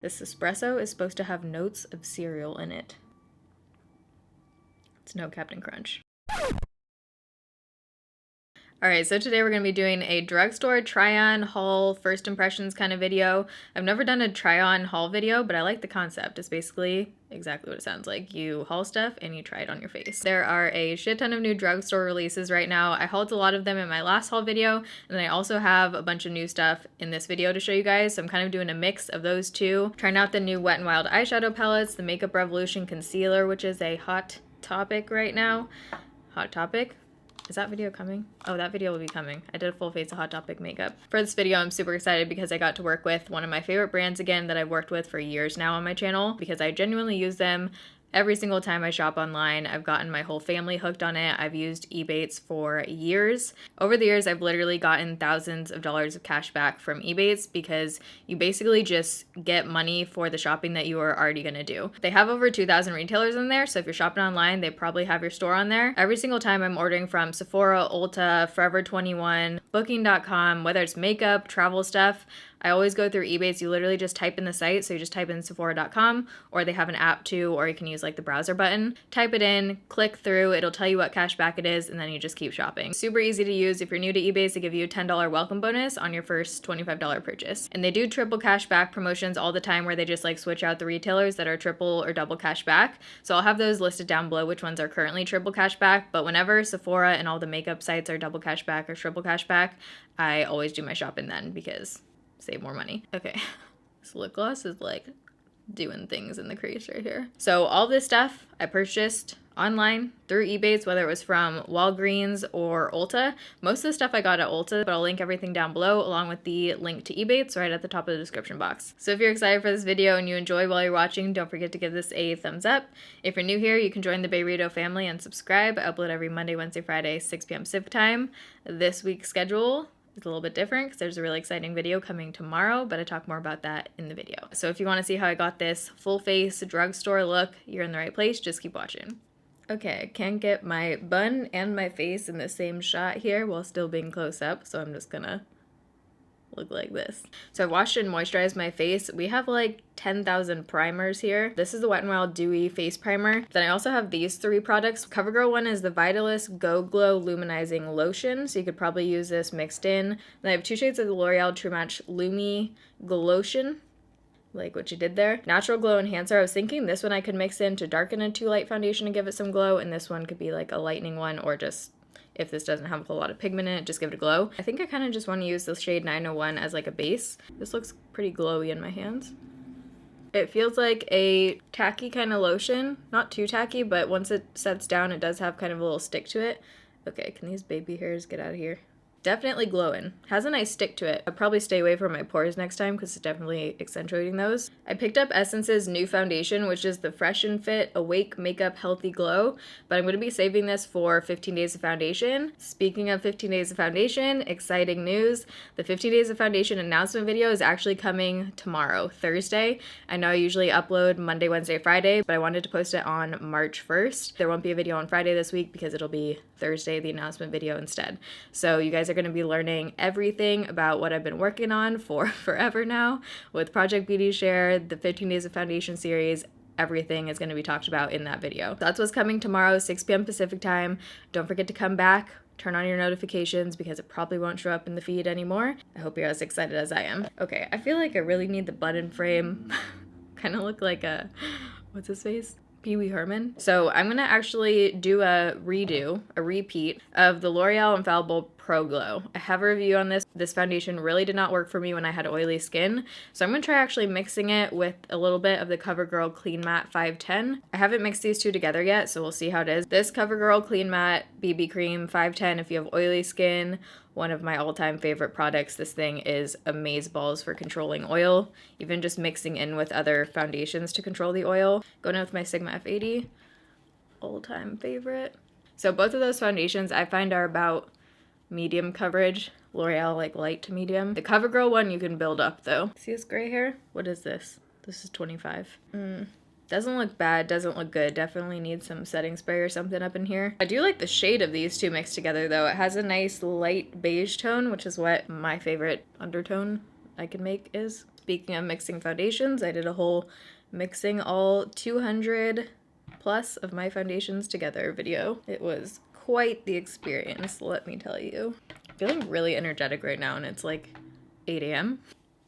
This espresso is supposed to have notes of cereal in it. It's no Captain Crunch. Alright, so today we're going to be doing a drugstore try-on haul first impressions kind of video. I've never done a try-on haul video, but I like the concept. It's basically exactly what it sounds like. You haul stuff and you try it on your face. There are a shit ton of new drugstore releases right now. I hauled a lot of them in my last haul video, and then I also have a bunch of new stuff in this video to show you guys, so I'm kind of doing a mix of those two. Trying out the new Wet n Wild eyeshadow palettes, the Makeup Revolution concealer, which is a hot topic right now. Hot topic? Is that video coming? Oh, that video will be coming. I did a full face of Hot Topic makeup. For this video, I'm super excited because I got to work with one of my favorite brands again that I've worked with for years now on my channel, because I genuinely use them every single time I shop online. I've gotten my whole family hooked on it. I've used EBATES for years. Over the years, I've literally gotten thousands of dollars of cash back from EBATES because you basically just get money for the shopping that you are already gonna do. They have over 2,000 retailers in there, so if you're shopping online, they probably have your store on there. Every single time I'm ordering from Sephora, Ulta, Forever 21, Booking.com, whether it's makeup, travel stuff, I always go through EBATES. You literally just type in the site, so you just type in Sephora.com, or they have an app too, or you can use like the browser button. Type it in, click through, it'll tell you what cash back it is, and then you just keep shopping. Super easy to use. If you're new to EBATES, they give you a $10 welcome bonus on your first $25 purchase. And they do triple cash back promotions all the time where they just like switch out the retailers that are triple or double cash back. So I'll have those listed down below which ones are currently triple cash back, but whenever Sephora and all the makeup sites are double cash back or triple cash back, I always do my shopping then because save more money. Okay, this lip gloss is like doing things in the crease right here. So all this stuff I purchased online through EBATES, whether it was from Walgreens or Ulta. Most of the stuff I got at Ulta, but I'll link everything down below along with the link to EBATES right at the top of the description box. So if you're excited for this video and you enjoy while you're watching, don't forget to give this a thumbs up. If you're new here, you can join the Bayrito family and subscribe. I upload every Monday, Wednesday, Friday, 6 p.m. Pacific time. This week's schedule it's a little bit different because there's a really exciting video coming tomorrow, but I talk more about that in the video. So if you want to see how I got this full face drugstore look, you're in the right place. Just keep watching. Okay, I can't get my bun and my face in the same shot here while still being close up, so I'm just gonna look like this. So I washed and moisturized my face. We have like 10,000 primers here. This is the Wet n Wild Dewy Face Primer. Then I also have these three products. CoverGirl one is the Vitalist Go Glow Luminizing Lotion, so you could probably use this mixed in. Then I have two shades of the L'Oreal True Match Lumi Glotion, like what you did there. Natural Glow Enhancer. I was thinking this one I could mix in to darken a too light foundation and give it some glow, and this one could be like a lightening one, or just if this doesn't have a whole lot of pigment in it, just give it a glow. I think I kind of just want to use the shade 901 as like a base. This looks pretty glowy in my hands. It feels like a tacky kind of lotion. Not too tacky, but once it sets down, it does have kind of a little stick to it. Okay, can these baby hairs get out of here? Definitely glowing. Has a nice stick to it. I'll probably stay away from my pores next time because it's definitely accentuating those. I picked up Essence's new foundation, which is the Fresh and Fit Awake Makeup Healthy Glow, but I'm going to be saving this for 15 days of foundation. Speaking of 15 days of foundation, exciting news. The 15 days of foundation announcement video is actually coming tomorrow, Thursday. I know I usually upload Monday, Wednesday, Friday, but I wanted to post it on March 1st. There won't be a video on Friday this week because it'll be Thursday, the announcement video instead. So you guys are going to be learning everything about what I've been working on for forever now with Project Beauty Share, the 15 Days of Foundation series. Everything is going to be talked about in that video. That's what's coming tomorrow, 6 p.m. Pacific time. Don't forget to come back, turn on your notifications because it probably won't show up in the feed anymore. I hope you're as excited as I am. Okay, I feel like I really need the button frame. Kind of look like a, what's his face? Pee Wee Herman. So I'm gonna actually do a repeat of the L'Oreal Infallible Pro Glow. I have a review on this. This foundation really did not work for me when I had oily skin, so I'm gonna try actually mixing it with a little bit of the CoverGirl Clean Matte 510. I haven't mixed these two together yet, so we'll see how it is. This CoverGirl Clean Matte BB Cream 510 if you have oily skin. One of my all-time favorite products. This thing is amazeballs for controlling oil, even just mixing in with other foundations to control the oil. Going in with my Sigma F80, all-time favorite. So both of those foundations I find are about medium coverage. L'Oreal like light to medium. The CoverGirl one you can build up though. See this gray hair? What is this? This is 25. Doesn't look bad, doesn't look good. Definitely needs some setting spray or something up in here. I do like the shade of these two mixed together though. It has a nice light beige tone, which is what my favorite undertone I can make is. Speaking of mixing foundations, I did a whole mixing all 200 plus of my foundations together video. It was quite the experience, let me tell you. I'm feeling really energetic right now and it's like 8 a.m.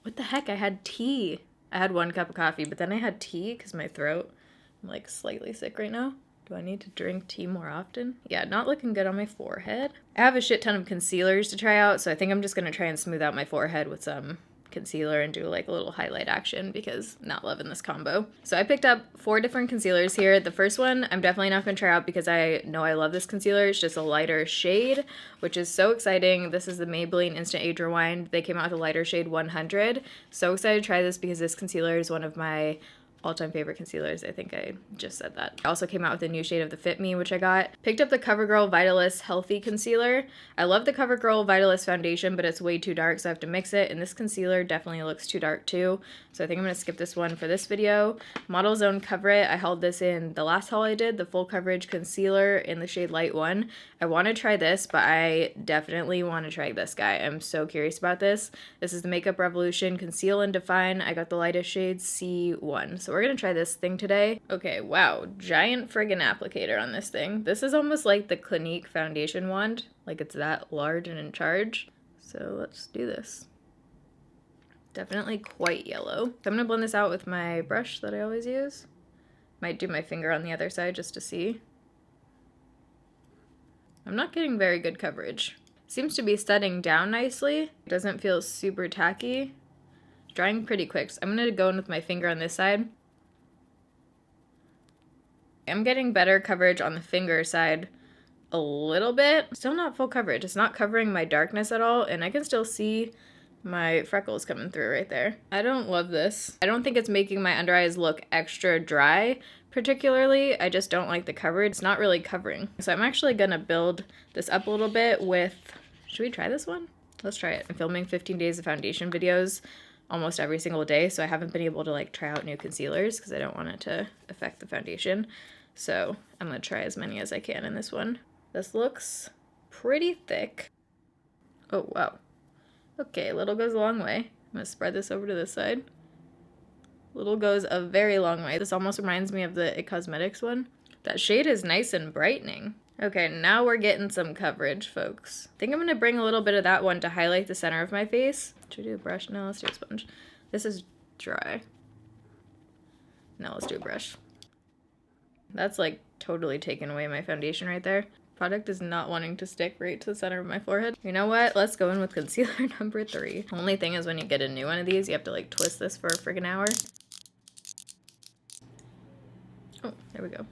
What the heck? I had tea. I had 1 cup of coffee, but then I had tea because my throat, I'm like slightly sick right now. Do I need to drink tea more often? Yeah, not looking good on my forehead. I have a shit ton of concealers to try out, so I think I'm just gonna try and smooth out my forehead with some concealer and do like a little highlight action because not loving this combo. So I picked up 4 different concealers here. The first one I'm definitely not gonna try out because I know I love this concealer. It's just a lighter shade, which is so exciting. This is the Maybelline Instant Age Rewind. They came out with a lighter shade 100. So excited to try this because this concealer is one of my all-time favorite concealers. I think I just said that. I also came out with a new shade of the Fit Me, which I got. Picked up the CoverGirl Vitalist Healthy Concealer. I love the CoverGirl Vitalist foundation, but it's way too dark, so I have to mix it, and this concealer definitely looks too dark too, so I think I'm gonna skip this one for this video. Model Zone Cover It. I held this in the last haul I did, the full coverage concealer in the shade Light 1. I want to try this, but I definitely want to try this guy. I'm so curious about this. This is the Makeup Revolution Conceal and Define. I got the lightest shade C1. So we're gonna try this thing today. Okay, wow, giant friggin' applicator on this thing. This is almost like the Clinique foundation wand, like it's that large and in charge. So let's do this. Definitely quite yellow. So I'm gonna blend this out with my brush that I always use. Might do my finger on the other side just to see. I'm not getting very good coverage. Seems to be setting down nicely. It doesn't feel super tacky. Drying pretty quick. So I'm gonna go in with my finger on this side. I'm getting better coverage on the finger side a little bit. Still not full coverage. It's not covering my darkness at all, and I can still see my freckles coming through right there. I don't love this. I don't think it's making my under eyes look extra dry particularly. I just don't like the coverage. It's not really covering. So I'm actually gonna build this up a little bit with, should we try this one? Let's try it. I'm filming 15 days of foundation videos almost every single day, so I haven't been able to like try out new concealers because I don't want it to affect the foundation. So I'm gonna try as many as I can in this one. This looks pretty thick. Oh, wow. Okay, little goes a long way. I'm gonna spread this over to this side. Little goes a very long way. This almost reminds me of the It Cosmetics one. That shade is nice and brightening. Okay, now we're getting some coverage, folks. I think I'm gonna bring a little bit of that one to highlight the center of my face. Should we do a brush? No, let's do a sponge. This is dry. Now let's do a brush. That's like totally taken away my foundation right there. Product is not wanting to stick right to the center of my forehead. You know what? Let's go in with concealer number 3. Only thing is when you get a new one of these, you have to like twist this for a friggin' hour. Oh, there we go.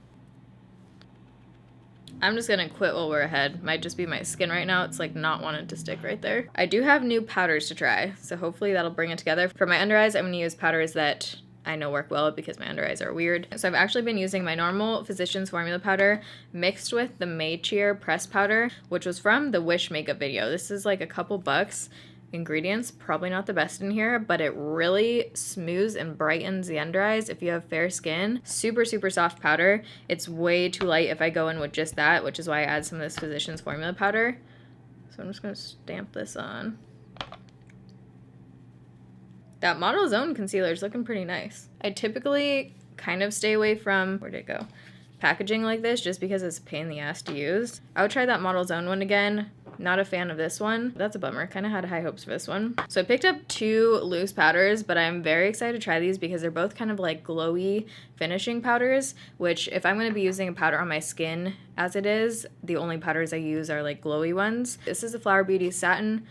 I'm just gonna quit while we're ahead. Might just be my skin right now. It's like not wanting to stick right there. I do have new powders to try, so hopefully that'll bring it together. For my under eyes, I'm gonna use powders that I know work well because my under eyes are weird. So I've actually been using my normal Physicians Formula powder mixed with the Maycheer press powder, which was from the Wish makeup video. This is like a couple bucks. Ingredients, probably not the best in here, but it really smooths and brightens the under eyes if you have fair skin. Super, super soft powder. It's way too light if I go in with just that, which is why I add some of this Physicians Formula powder. So I'm just gonna stamp this on. That Model Zone concealer is looking pretty nice. I typically kind of stay away from, where'd it go? Packaging like this just because it's a pain in the ass to use. I would try that Model Zone one again. Not a fan of this one. That's a bummer. Kind of had high hopes for this one. So I picked up 2 loose powders, but I'm very excited to try these because they're both kind of like glowy finishing powders, which if I'm going to be using a powder on my skin as it is, the only powders I use are like glowy ones. This is the Flower Beauty Satin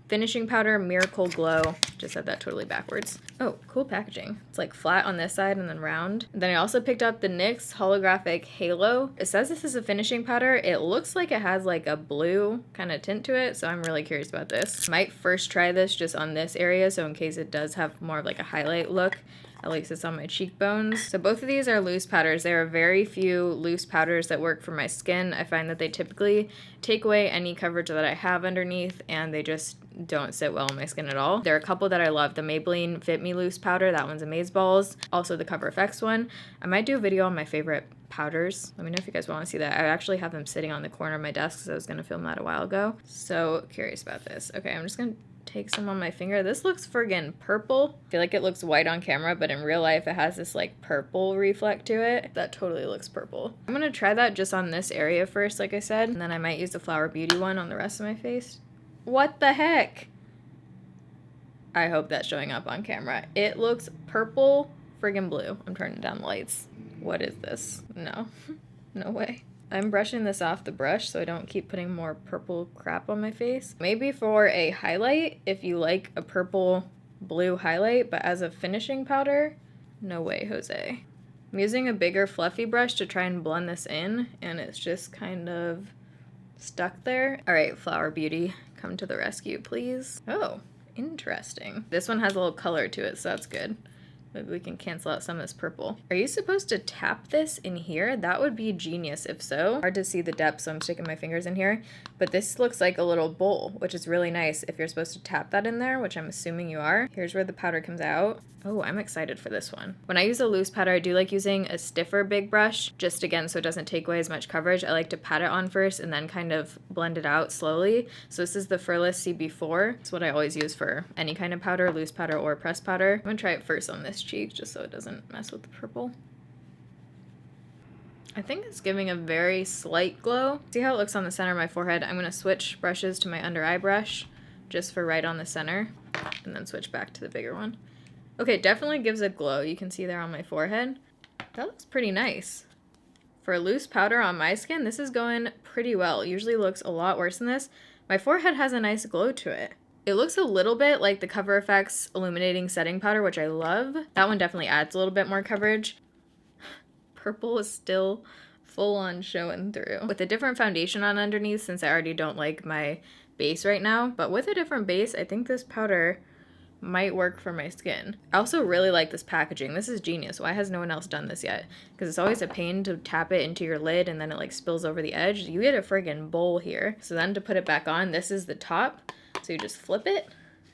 Finishing Powder Miracle Glow. Just said that totally backwards. Oh, cool packaging. It's like flat on this side and then round. And then I also picked up the NYX Holographic Halo. It says this is a finishing powder. It looks like it has like a blue kind of tint to it, so I'm really curious about this. Might first try this just on this area, so in case it does have more of like a highlight look, at least it's on my cheekbones. So both of these are loose powders. There are very few loose powders that work for my skin. I find that they typically take away any coverage that I have underneath, and they just don't sit well on my skin at all. There are a couple that I love. The Maybelline Fit Me Loose powder, that one's amazeballs. Also the Cover FX one. I might do a video on my favorite powders. Let me know if you guys want to see that. I actually have them sitting on the corner of my desk because I was going to film that a while ago. So curious about this. Okay, I'm just going to take some on my finger. This looks friggin' purple. I feel like it looks white on camera, but in real life it has this like purple reflect to it. That totally looks purple. I'm gonna try that just on this area first, like I said, and then I might use the Flower Beauty one on the rest of my face. What the heck? I hope that's showing up on camera. It looks purple friggin' blue. I'm turning down the lights. What is this? No, no way. I'm brushing this off the brush so I don't keep putting more purple crap on my face. Maybe for a highlight, if you like a purple blue highlight, but as a finishing powder, no way, Jose. I'm using a bigger fluffy brush to try and blend this in, and it's just kind of stuck there. All right, Flower Beauty, come to the rescue, please. Oh, interesting. This one has a little color to it, so that's good. Maybe we can cancel out some of this purple. Are you supposed to tap this in here? That would be genius if so. Hard to see the depth, so I'm sticking my fingers in here. But this looks like a little bowl, which is really nice if you're supposed to tap that in there, which I'm assuming you are. Here's where the powder comes out. Oh, I'm excited for this one. When I use a loose powder, I do like using a stiffer big brush, just again so it doesn't take away as much coverage. I like to pat it on first and then kind of blend it out slowly. So this is the Furless CB4. It's what I always use for any kind of powder, loose powder or pressed powder. I'm gonna try it first on this cheek just so it doesn't mess with the purple. I think it's giving a very slight glow. See how it looks on the center of my forehead? I'm gonna switch brushes to my under eye brush just for right on the center and then switch back to the bigger one. Okay, definitely gives a glow. You can see there on my forehead. That looks pretty nice. For a loose powder on my skin, this is going pretty well. It usually looks a lot worse than this. My forehead has a nice glow to it. It looks a little bit like the Cover FX Illuminating Setting Powder, which I love. That one definitely adds a little bit more coverage. Purple is still full on showing through. With a different foundation on underneath, since I already don't like my base right now, but with a different base, I think this powder might work for my skin. I also really like this packaging. This is genius. Why has no one else done this yet? Because it's always a pain to tap it into your lid and then it like spills over the edge. You get a friggin' bowl here. So then to put it back on, this is the top. So you just flip it.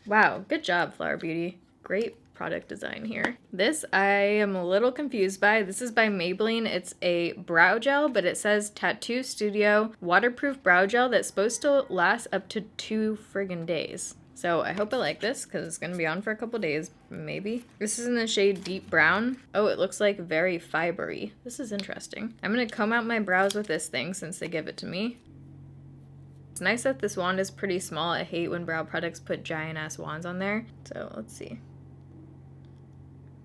Wow, good job, Flower Beauty. Great product design here. This I am a little confused by. This is by Maybelline. It's a brow gel, but it says Tattoo Studio waterproof brow gel that's supposed to last up to 2 friggin' days. So I hope I like this because it's going to be on for a couple days, maybe. This is in the shade Deep Brown. Oh, it looks like very fibery. This is interesting. I'm going to comb out my brows with this thing since they give it to me. It's nice that this wand is pretty small. I hate when brow products put giant ass wands on there. So let's see.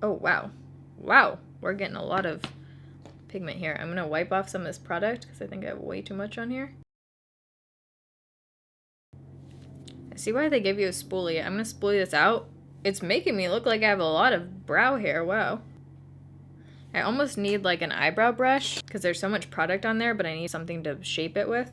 Oh, wow. Wow. We're getting a lot of pigment here. I'm going to wipe off some of this product because I think I have way too much on here. See why they give you a spoolie. I'm gonna spoolie this out. It's making me look like I have a lot of brow hair. Wow. I almost need like an eyebrow brush because there's so much product on there, but I need something to shape it with.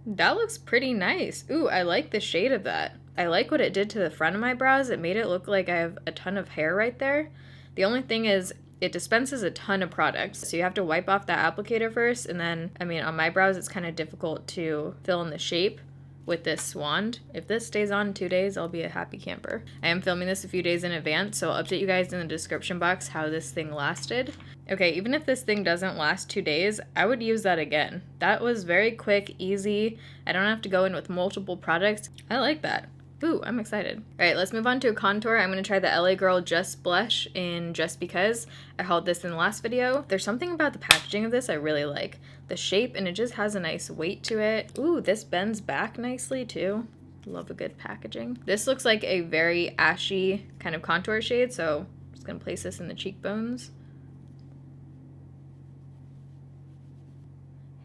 That looks pretty nice. Ooh, I like the shade of that. I like what it did to the front of my brows. It made it look like I have a ton of hair right there. The only thing is it dispenses a ton of product. So you have to wipe off that applicator first. And then, I mean, on my brows, it's kind of difficult to fill in the shape with this wand. If this stays on 2 days, I'll be a happy camper. I am filming this a few days in advance, so I'll update you guys in the description box how this thing lasted. Okay, even if this thing doesn't last 2 days, I would use that again. That was very quick, easy. I don't have to go in with multiple products. I like that. Ooh, I'm excited. All right, let's move on to a contour. I'm gonna try the LA Girl Just Blush in Just Because. I hauled this in the last video. There's something about the packaging of this I really like. The shape, and it just has a nice weight to it. Ooh, this bends back nicely too. Love a good packaging. This looks like a very ashy kind of contour shade, so I'm just gonna place this in the cheekbones.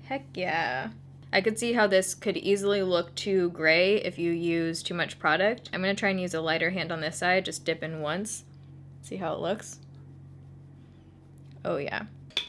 Heck yeah. I could see how this could easily look too gray if you use too much product. I'm gonna try and use a lighter hand on this side, just dip in once. See how it looks. Oh yeah.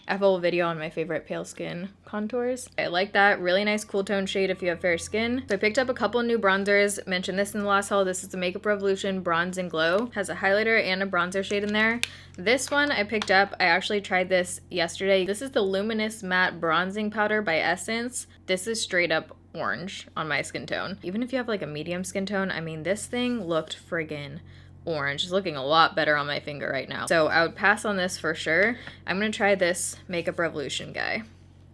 I have a whole video on my favorite pale skin contours. I like that. Really nice cool tone shade if you have fair skin. So I picked up a couple new bronzers. Mentioned this in the last haul. This is the Makeup Revolution Bronze and Glow. Has a highlighter and a bronzer shade in there. This one I picked up. I actually tried this yesterday. This is the Luminous Matte Bronzing Powder by Essence. This is straight up orange on my skin tone. Even if you have like a medium skin tone, I mean, this thing looked friggin' orange. It's looking a lot better on my finger right now. So I would pass on this for sure. I'm gonna try this Makeup Revolution guy.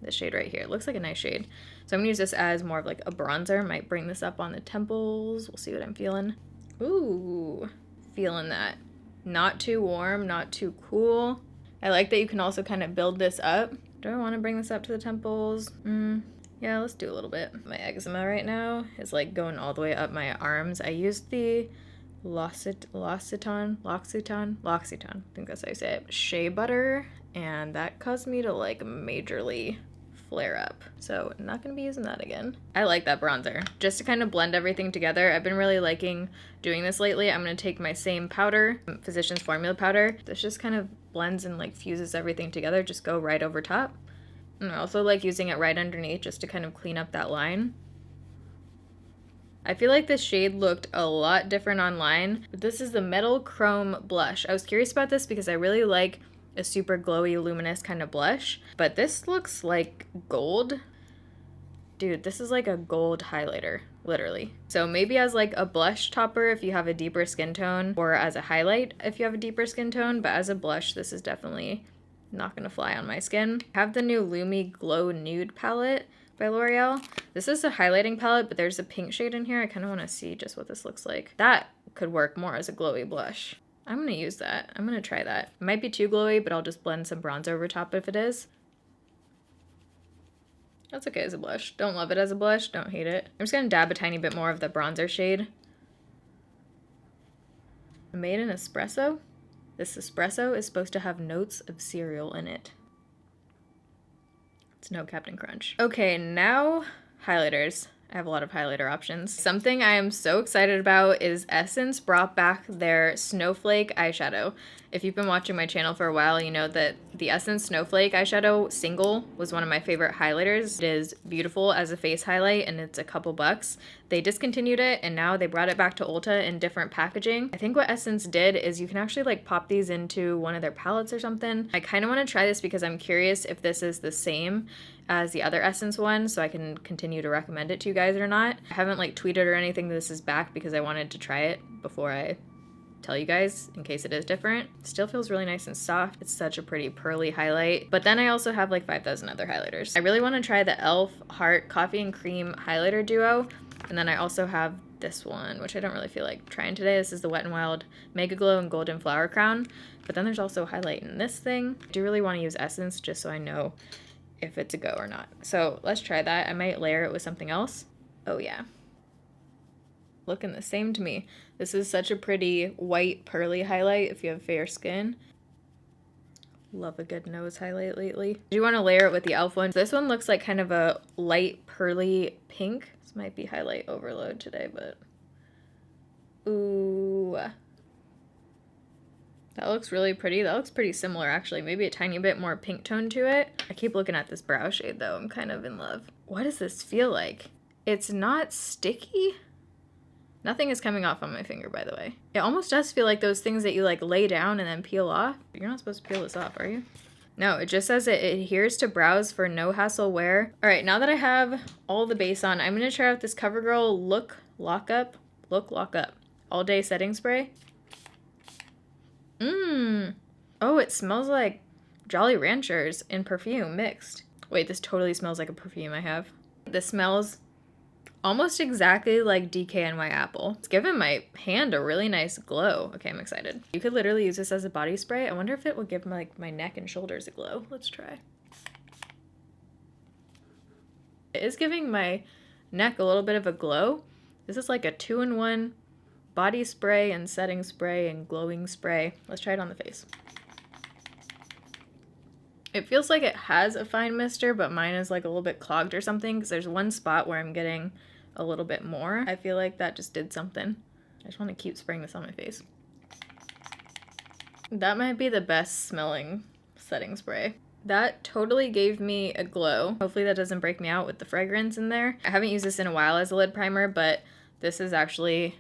This shade right here. It looks like a nice shade. So I'm gonna use this as more of like a bronzer. Might bring this up on the temples. We'll see what I'm feeling. Ooh, feeling that. Not too warm, not too cool. I like that you can also kind of build this up. Do I want to bring this up to the temples? Yeah, let's do a little bit. My eczema right now is like going all the way up my arms. I used the L'Occitane, I think that's how you say it, shea butter, and that caused me to like majorly flare up. So I'm not gonna be using that again. I like that bronzer. Just to kind of blend everything together, I've been really liking doing this lately. I'm gonna take my same powder, Physicians Formula powder. This just kind of blends and like fuses everything together. Just go right over top. And I also like using it right underneath just to kind of clean up that line. I feel like this shade looked a lot different online, but this is the Metal Chrome Blush. I was curious about this because I really like a super glowy, luminous kind of blush, but this looks like gold. Dude, this is like a gold highlighter, literally. So maybe as like a blush topper if you have a deeper skin tone, or as a highlight if you have a deeper skin tone, but as a blush, this is definitely not gonna fly on my skin. I have the new Lumi Glow Nude palette by L'Oreal. This is a highlighting palette, but there's a pink shade in here. I kind of want to see just what this looks like. That could work more as a glowy blush. I'm going to use that. I'm going to try that. It might be too glowy, but I'll just blend some bronzer over top if it is. That's okay as a blush. Don't love it as a blush. Don't hate it. I'm just going to dab a tiny bit more of the bronzer shade. Made in espresso. This espresso is supposed to have notes of cereal in it. No Captain Crunch. Okay, now highlighters. I have a lot of highlighter options. Something I am so excited about is Essence brought back their Snowflake eyeshadow. If you've been watching my channel for a while, you know that the Essence Snowflake eyeshadow single was one of my favorite highlighters. It is beautiful as a face highlight and it's a couple bucks. They discontinued it and now they brought it back to Ulta in different packaging. I think what Essence did is you can actually like pop these into one of their palettes or something. I kind of want to try this because I'm curious if this is the same as the other Essence one, so I can continue to recommend it to you guys or not. I haven't like tweeted or anything that this is back because I wanted to try it before I tell you guys in case it is different. It still feels really nice and soft. It's such a pretty pearly highlight. But then I also have like 5,000 other highlighters. I really want to try the e.l.f. Heart Coffee and Cream highlighter duo. And then I also have this one, which I don't really feel like trying today. This is the Wet n Wild Mega Glow and Golden Flower Crown. But then there's also highlight in this thing. I do really want to use Essence just so I know if it's a go or not. So let's try that. I might layer it with something else. Oh yeah. Looking the same to me. This is such a pretty white pearly highlight if you have fair skin. Love a good nose highlight lately. Do you want to layer it with the e.l.f. one? This one looks like kind of a light pearly pink. This might be highlight overload today, but ooh. That looks really pretty. That looks pretty similar actually. Maybe a tiny bit more pink tone to it. I keep looking at this brow shade though. I'm kind of in love. What does this feel like? It's not sticky. Nothing is coming off on my finger, by the way. It almost does feel like those things that you like lay down and then peel off. You're not supposed to peel this off, are you? No, it just says it adheres to brows for no hassle wear. All right, now that I have all the base on, I'm gonna try out this CoverGirl Look Lock Up All Day Setting Spray. Oh, it smells like Jolly Ranchers and perfume mixed. Wait, this totally smells like a perfume I have. This smells almost exactly like DKNY Apple. It's giving my hand a really nice glow. Okay, I'm excited. You could literally use this as a body spray. I wonder if it will give my neck and shoulders a glow. Let's try. It is giving my neck a little bit of a glow. This is like a 2-in-1 body spray and setting spray and glowing spray. Let's try it on the face. It feels like it has a fine mister, but mine is like a little bit clogged or something because there's one spot where I'm getting a little bit more. I feel like that just did something. I just want to keep spraying this on my face. That might be the best smelling setting spray. That totally gave me a glow. Hopefully that doesn't break me out with the fragrance in there. I haven't used this in a while as a lid primer, but this is actually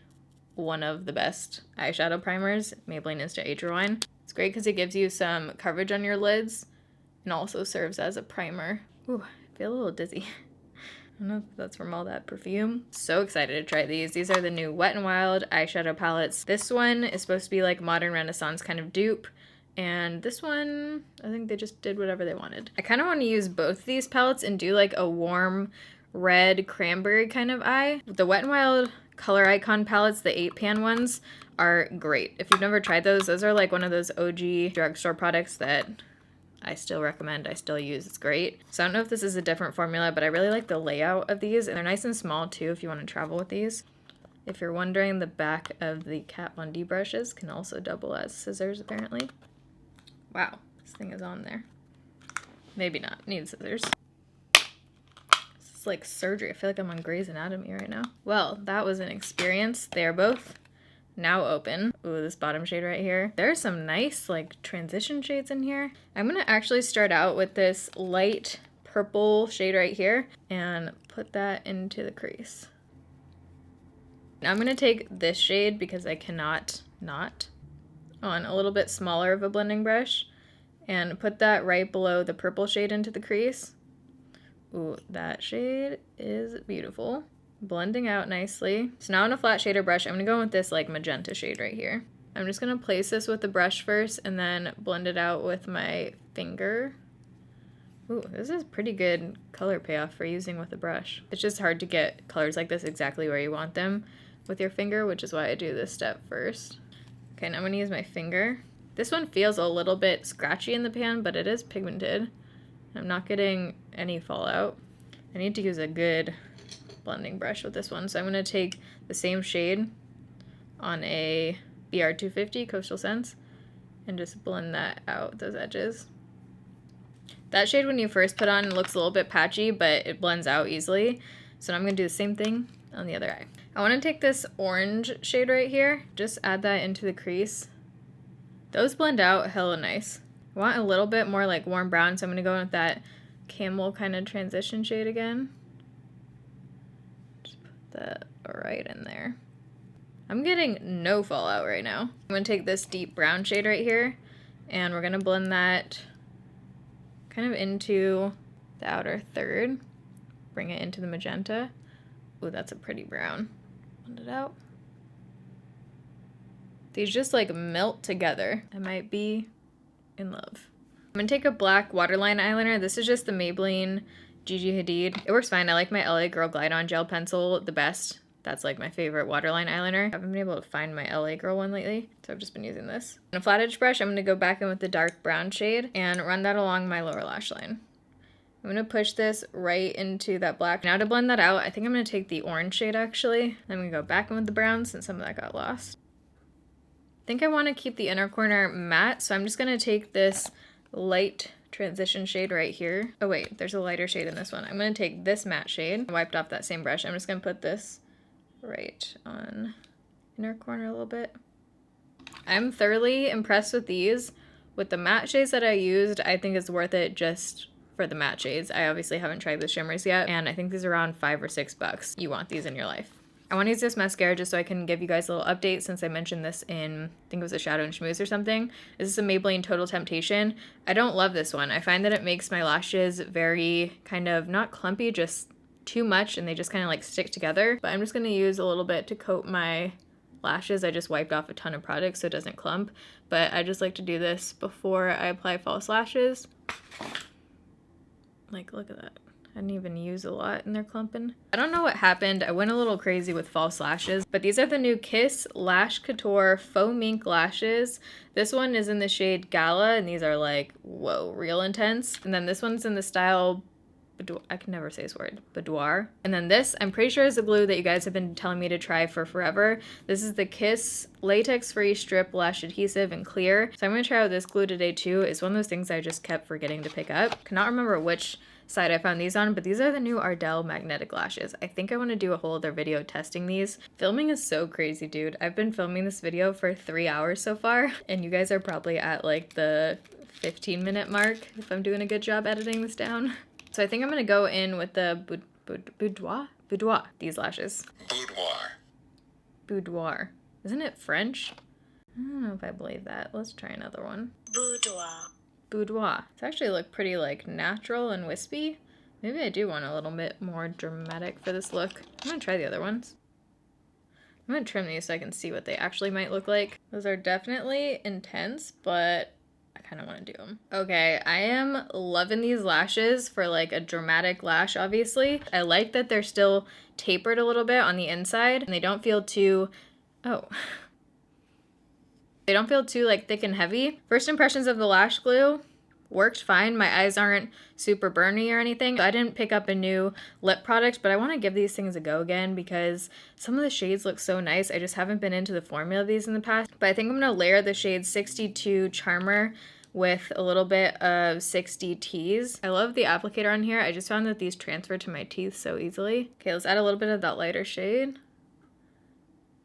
one of the best eyeshadow primers, Maybelline Instant Age Rewind. It's great because it gives you some coverage on your lids and also serves as a primer. Ooh, I feel a little dizzy. I don't know if that's from all that perfume. So excited to try these. These are the new Wet n Wild eyeshadow palettes. This one is supposed to be like modern Renaissance kind of dupe. And this one, I think they just did whatever they wanted. I kind of want to use both these palettes and do like a warm red cranberry kind of eye. The Wet n Wild Color Icon palettes, the 8-pan ones, are great. If you've never tried those are like one of those OG drugstore products that I still recommend, I still use, it's great. So I don't know if this is a different formula, but I really like the layout of these, and they're nice and small too if you want to travel with these. If you're wondering, the back of the Kat Von D brushes can also double as scissors apparently. Wow, this thing is on there. Maybe not, need scissors. This is like surgery, I feel like I'm on Grey's Anatomy right now. Well, that was an experience. They are both now open. Ooh, this bottom shade right here. There are some nice like transition shades in here. I'm gonna actually start out with this light purple shade right here and put that into the crease. Now I'm gonna take this shade because I cannot not on a little bit smaller of a blending brush and put that right below the purple shade into the crease. Ooh, that shade is beautiful. Blending out nicely. So now on a flat shader brush, I'm gonna go with this like magenta shade right here. I'm just gonna place this with the brush first and then blend it out with my finger. Ooh, this is pretty good color payoff for using with a brush. It's just hard to get colors like this exactly where you want them with your finger, which is why I do this step first. Okay, now I'm gonna use my finger. This one feels a little bit scratchy in the pan, but it is pigmented. I'm not getting any fallout. I need to use a good blending brush with this one. So I'm going to take the same shade on a BR250 Coastal Scents and just blend that out, those edges. That shade when you first put on looks a little bit patchy, but it blends out easily. So now I'm going to do the same thing on the other eye. I want to take this orange shade right here, just add that into the crease. Those blend out hella nice. I want a little bit more like warm brown, so I'm going to go in with that camel kind of transition shade again. That right in there. I'm getting no fallout right now. I'm gonna take this deep brown shade right here and we're gonna blend that kind of into the outer third. Bring it into the magenta. Ooh, that's a pretty brown. Blend it out. These just like melt together. I might be in love. I'm gonna take a black waterline eyeliner. This is just the Maybelline Gigi Hadid. It works fine. I like my LA Girl Glide On Gel Pencil the best. That's like my favorite waterline eyeliner. I haven't been able to find my LA Girl one lately, so I've just been using this. On a flat edge brush, I'm gonna go back in with the dark brown shade and run that along my lower lash line. I'm gonna push this right into that black. Now to blend that out, I think I'm gonna take the orange shade actually. I'm gonna go back in with the brown since some of that got lost. I think I wanna keep the inner corner matte, so I'm just gonna take this light transition shade right here. Oh wait, there's a lighter shade in this one. I'm gonna take this matte shade. I wiped off that same brush. I'm just gonna put this right on inner corner a little bit. I'm thoroughly impressed with these. With the matte shades that I used, I think it's worth it just for the matte shades. I obviously haven't tried the shimmers yet, and I think these are around $5 or $6. You want these in your life. I want to use this mascara just so I can give you guys a little update since I mentioned this in, I think it was a Shadow and Schmooze or something. This is a Maybelline Total Temptation. I don't love this one. I find that it makes my lashes very kind of, not clumpy, just too much, and they just kind of like stick together. But I'm just going to use a little bit to coat my lashes. I just wiped off a ton of product so it doesn't clump. But I just like to do this before I apply false lashes. Like, look at that. I didn't even use a lot and they're clumping. I don't know what happened. I went a little crazy with false lashes, but these are the new Kiss Lash Couture Faux Mink lashes. This one is in the shade Gala, and these are like, whoa, real intense. And then this one's in the style, I can never say this word, boudoir. And then this, I'm pretty sure is the glue that you guys have been telling me to try for forever. This is the Kiss Latex-Free Strip Lash Adhesive in Clear. So I'm gonna try out this glue today too. It's one of those things I just kept forgetting to pick up. Cannot remember which side I found these on, but these are the new Ardell magnetic lashes. I think I want to do a whole other video testing these. Filming is so crazy, dude. I've been filming this video for 3 hours so far, and you guys are probably at like the 15-minute mark if I'm doing a good job editing this down. So I think I'm gonna go in with the boudoir, these lashes. Boudoir. Isn't it French? I don't know if I believe that. Let's try another one. Boudoir. It's actually look pretty like natural and wispy. Maybe I do want a little bit more dramatic for this look. I'm gonna try the other ones. I'm gonna trim these so I can see what they actually might look like. Those are definitely intense, but I kind of want to do them. Okay, I am loving these lashes for like a dramatic lash, obviously. I like that they're still tapered a little bit on the inside and they don't feel too, oh. They don't feel too like thick and heavy. First impressions of the lash glue worked fine. My eyes aren't super burny or anything. I didn't pick up a new lip product, but I want to give these things a go again because some of the shades look so nice. I just haven't been into the formula of these in the past. But I think I'm going to layer the shade 62 Charmer with a little bit of 60 Tease. I love the applicator on here. I just found that these transfer to my teeth so easily. Okay, let's add a little bit of that lighter shade.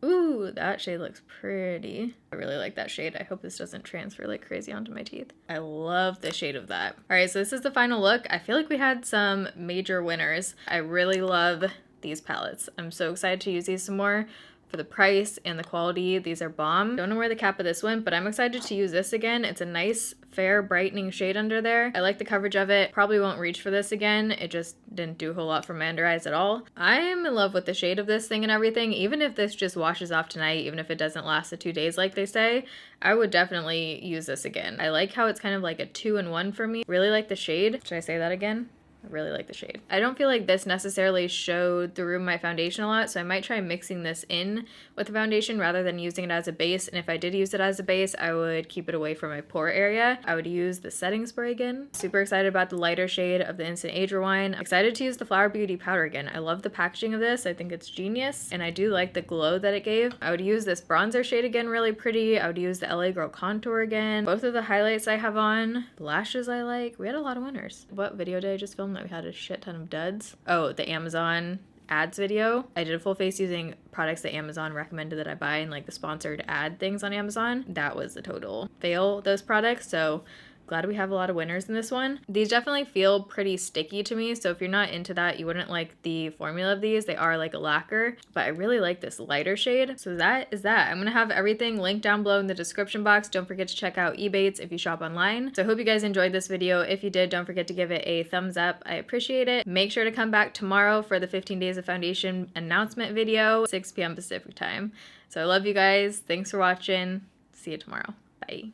Ooh, that shade looks pretty. I really like that shade. I hope this doesn't transfer like crazy onto my teeth. I love the shade of that. All right, so this is the final look. I feel like we had some major winners. I really love these palettes. I'm so excited to use these some more. For the price and the quality, these are bomb. Don't know where the cap of this went, but I'm excited to use this again. It's a nice, fair, brightening shade under there. I like the coverage of it. Probably won't reach for this again. It just didn't do a whole lot for my under eyes at all. I am in love with the shade of this thing and everything. Even if this just washes off tonight, even if it doesn't last the 2 days like they say, I would definitely use this again. I like how it's kind of like a 2-in-1 for me. Really like the shade. Should I say that again? I really like the shade. I don't feel like this necessarily showed through my foundation a lot, so I might try mixing this in with the foundation rather than using it as a base. And if I did use it as a base, I would keep it away from my pore area. I would use the setting spray again. Super excited about the lighter shade of the Instant Age Rewind. Excited to use the Flower Beauty powder again. I love the packaging of this. I think it's genius, and I do like the glow that it gave. I would use this bronzer shade again, really pretty. I would use the LA Girl contour again. Both of the highlights I have on. The lashes I like. We had a lot of winners. What video did I just film that we had a shit ton of duds? Oh, the Amazon ads video. I did a full face using products that Amazon recommended that I buy and like the sponsored ad things on Amazon. That was a total fail, those products. So glad we have a lot of winners in this one. These definitely feel pretty sticky to me, so if you're not into that, you wouldn't like the formula of these. They are like a lacquer, but I really like this lighter shade. So that is that. I'm gonna have everything linked down below in the description box. Don't forget to check out EBATES if you shop online. So I hope you guys enjoyed this video. If you did, don't forget to give it a thumbs up. I appreciate it. Make sure to come back tomorrow for the 15 days of foundation announcement video, 6 p.m. Pacific time. So I love you guys. Thanks for watching. See you tomorrow. Bye.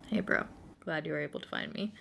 Hey bro, glad you were able to find me.